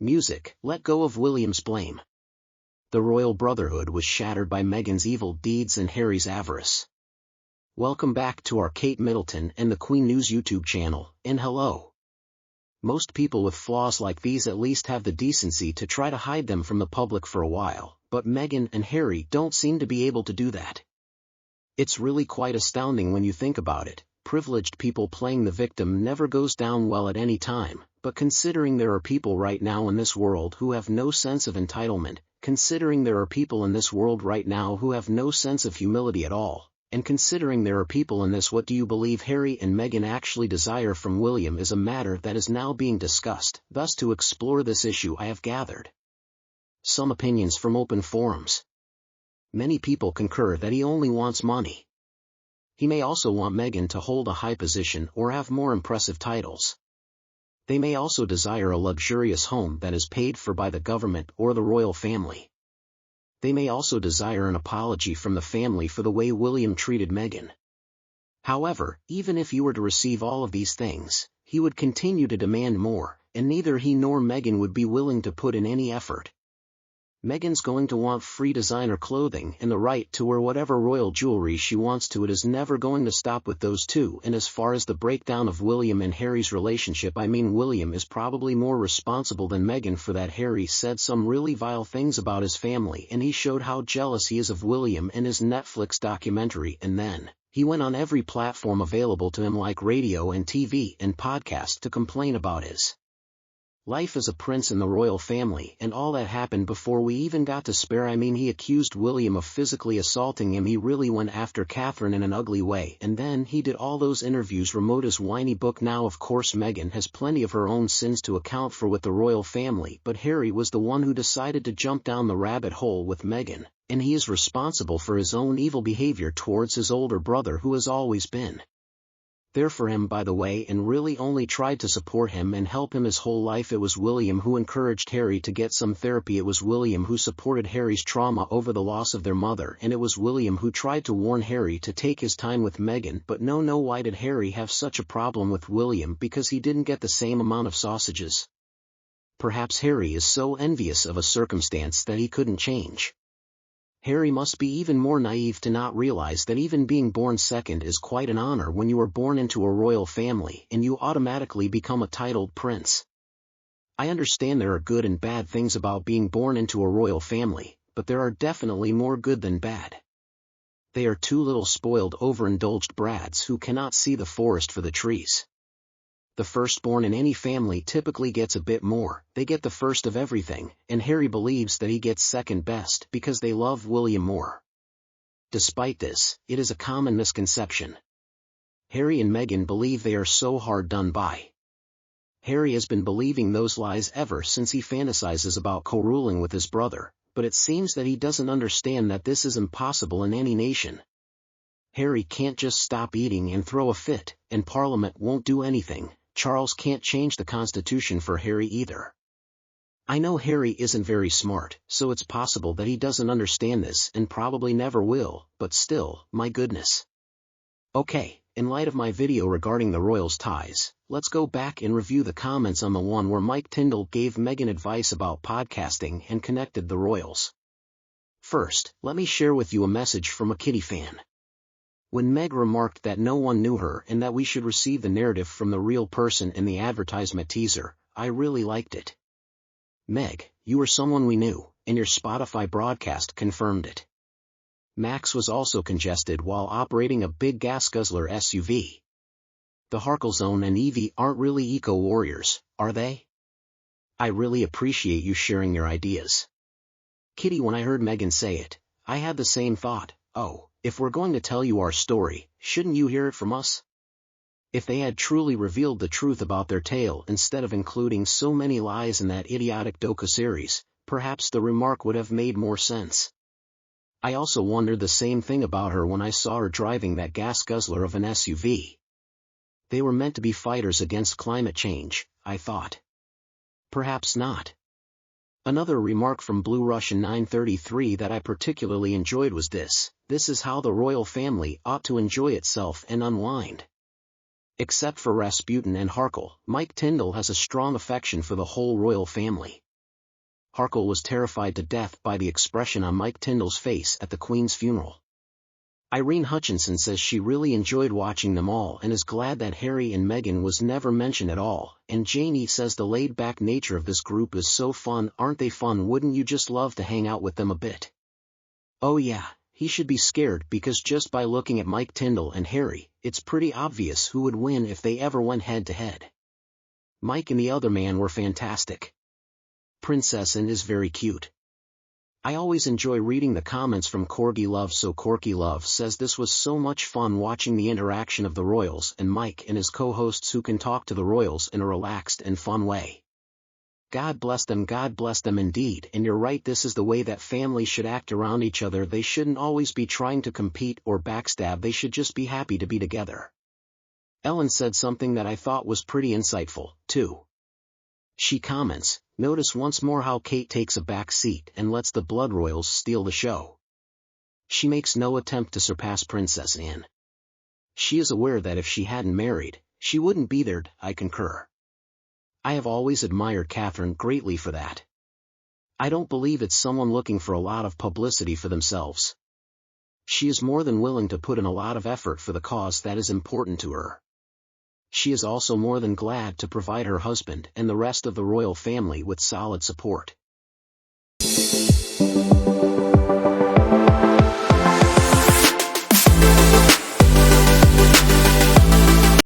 Music, let go of William's blame. The royal brotherhood was shattered by Meghan's evil deeds and Harry's avarice. Welcome back to our Kate Middleton and the Queen News YouTube channel, and hello. Most people with flaws like these at least have the decency to try to hide them from the public for a while, but Meghan and Harry don't seem to be able to do that. It's really quite astounding when you think about it. Privileged people playing the victim never goes down well at any time, but considering there are people right now in this world who have no sense of entitlement, considering there are people in this world right now who have no sense of humility at all, and considering there are people in this what do you believe Harry and Meghan actually desire from William is a matter that is now being discussed. Thus, to explore this issue I have gathered some opinions from open forums. Many people concur that he only wants money. He may also want Meghan to hold a high position or have more impressive titles. They may also desire a luxurious home that is paid for by the government or the royal family. They may also desire an apology from the family for the way William treated Meghan. However, even if he were to receive all of these things, he would continue to demand more, and neither he nor Meghan would be willing to put in any effort. Meghan's going to want free designer clothing and the right to wear whatever royal jewelry she wants to. It is never going to stop with those two. And as far as the breakdown of William and Harry's relationship, I mean, William is probably more responsible than Meghan for that. Harry said some really vile things about his family, and he showed how jealous he is of William in his Netflix documentary, and then he went on every platform available to him like radio and TV and podcast to complain about his life as a prince in the royal family, and all that happened before we even got to Spare. I mean, he accused William of physically assaulting him. He really went after Catherine in an ugly way, and then he did all those interviews. Wrote his whiny book. Now of course Meghan has plenty of her own sins to account for with the royal family, but Harry was the one who decided to jump down the rabbit hole with Meghan, and he is responsible for his own evil behavior towards his older brother, who has always been there for him, by the way, and really only tried to support him and help him his whole life. It was William who encouraged Harry to get some therapy. It was William who supported Harry's trauma over the loss of their mother, and it was William who tried to warn Harry to take his time with Meghan. But no, why did Harry have such a problem with William? Because he didn't get the same amount of sausages? Perhaps Harry is so envious of a circumstance that he couldn't change. Harry must be even more naive to not realize that even being born second is quite an honor when you are born into a royal family and you automatically become a titled prince. I understand there are good and bad things about being born into a royal family, but there are definitely more good than bad. They are two little spoiled, overindulged brats who cannot see the forest for the trees. The firstborn in any family typically gets a bit more. They get the first of everything, and Harry believes that he gets second best because they love William more. Despite this, it is a common misconception. Harry and Meghan believe they are so hard done by. Harry has been believing those lies ever since he fantasizes about co-ruling with his brother, but it seems that he doesn't understand that this is impossible in any nation. Harry can't just stop eating and throw a fit, and Parliament won't do anything. Charles can't change the Constitution for Harry either. I know Harry isn't very smart, so it's possible that he doesn't understand this and probably never will, but still, my goodness. Okay, in light of my video regarding the royals' ties, let's go back and review the comments on the one where Mike Tyndall gave Meghan advice about podcasting and connected the royals. First, let me share with you a message from a Kitty fan. When Meg remarked that no one knew her and that we should receive the narrative from the real person in the advertisement teaser, I really liked it. Meg, you were someone we knew, and your Spotify broadcast confirmed it. Max was also congested while operating a big gas guzzler SUV. The Harkelzone and Evie aren't really eco-warriors, are they? I really appreciate you sharing your ideas. Kitty, when I heard Meghan say it, I had the same thought. Oh, if we're going to tell you our story, shouldn't you hear it from us? If they had truly revealed the truth about their tale instead of including so many lies in that idiotic docu-series, perhaps the remark would have made more sense. I also wondered the same thing about her when I saw her driving that gas guzzler of an SUV. They were meant to be fighters against climate change, I thought. Perhaps not. Another remark from Blue Russian 933 that I particularly enjoyed was this: this is how the royal family ought to enjoy itself and unwind. Except for Rasputin and Harkel, Mike Tyndall has a strong affection for the whole royal family. Harkle was terrified to death by the expression on Mike Tyndall's face at the Queen's funeral. Irene Hutchinson says she really enjoyed watching them all and is glad that Harry and Meghan was never mentioned at all, and Janie says the laid-back nature of this group is so fun. Aren't they fun? Wouldn't you just love to hang out with them a bit? Oh yeah, he should be scared because just by looking at Mike Tyndall and Harry, it's pretty obvious who would win if they ever went head-to-head. Mike and the other man were fantastic. Princess Anne is very cute. I always enjoy reading the comments from Corgi Love. So Corgi Love says this was so much fun watching the interaction of the royals and Mike and his co-hosts who can talk to the royals in a relaxed and fun way. God bless them indeed, and you're right, this is the way that families should act around each other. They shouldn't always be trying to compete or backstab, they should just be happy to be together. Ellen said something that I thought was pretty insightful, too. She comments, notice once more how Kate takes a back seat and lets the blood royals steal the show. She makes no attempt to surpass Princess Anne. She is aware that if she hadn't married, she wouldn't be there. I concur. I have always admired Catherine greatly for that. I don't believe it's someone looking for a lot of publicity for themselves. She is more than willing to put in a lot of effort for the cause that is important to her. She is also more than glad to provide her husband and the rest of the royal family with solid support.